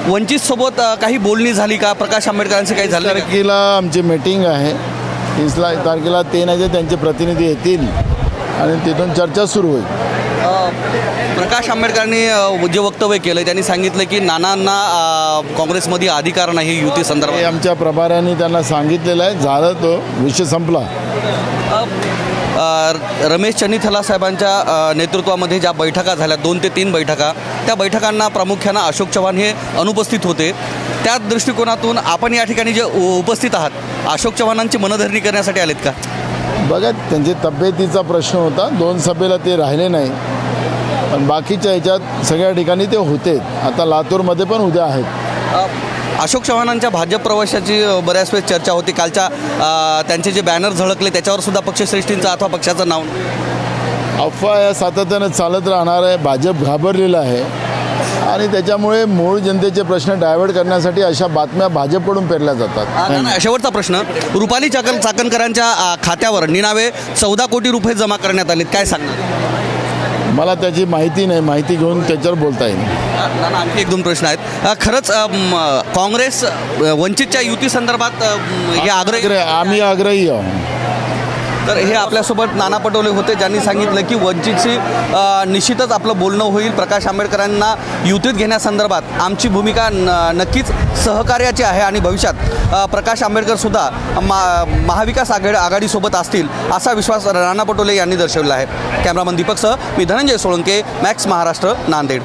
वंचित सोबत काही बोलणी झाली का? प्रकाश आंबेडकरांचे काही झालं का? तारखेला आमची मीटिंग आहे. 30 तारखेला ते नाही त्यांचे प्रतिनिधी येतील आणि तिथून चर्चा सुरू होईल. प्रकाश आंबेडकरांनी जे वक्तव्य केलं त्यांनी सांगितलं की नानांना काँग्रेसमध्ये अधिकार नाही युती हे संदर्भात. आमच्या प्रभाऱ्यांनी त्यांना सांगितलेलं आहे. झालं तो विषय संपला. रमेश चन्नीथला साहेबांच्या नेतृत्वामध्ये ज्या बैठका झाल्या 2 ते 3 बैठका, त्या बैठकांना प्रामुख्यानं अशोक चव्हाण हे अनुपस्थित होते. त्या दृष्टिकोनातून आपण या ठिकाणी जे उपस्थित आहात, अशोक चव्हाणांची मनधरणी करण्यासाठी आलेत का? बघा, त्यांची तब्येतीचा प्रश्न होता. 2 सभेला ते राहिले नाही, पण बाकीच्या ह्याच्यात सगळ्या ठिकाणी ते होते. आता लातूरमध्ये पण उद्या आहेत. अशोक चव्हाणांच्या भाजप प्रवेशाची बऱ्याच वेळेस चर्चा होती. कालच्या त्यांचे जे बॅनर झळकले त्याच्यावर सुद्धा पक्षश्रेष्ठींचं अथवा पक्षाचं नाव. अफवा या सातत्यानं चालत राहणार आहे. भाजप घाबरलेलं आहे आणि त्याच्यामुळे मूळ जनतेचे प्रश्न डायव्हर्ट करण्यासाठी अशा बातम्या भाजपकडून पेरल्या जातात. शेवटचा प्रश्न, रुपाली चाकणकरांच्या खात्यावर निनावे 14 कोटी रुपये जमा करण्यात आलेत, काय सांगणार? मला त्याची माहिती नाही. माहिती घेऊन त्याच्यावर बोलता येईल. नाना, आणखी 1-2 प्रश्न आहेत. खरंच काँग्रेस वंचितच्या युती संदर्भात हे आग्रह आम्ही आग्रही आहोत. तर हे आपल्यासोबत नाना पटोले होते, ज्यांनी सांगितलं की वंचितशी निश्चितच आपलं बोलणं होईल. प्रकाश आंबेडकरांना युतीत घेण्यासंदर्भात आमची भूमिका नक्कीच सहकार्याची आहे आणि भविष्यात प्रकाश आंबेडकरसुद्धा महाविकास आघाडीसोबत असतील असा विश्वास नाना पटोले यांनी दर्शवला आहे. कॅमेरामन दीपकसह मी धनंजय सोळंके, मॅक्स महाराष्ट्र, नांदेड.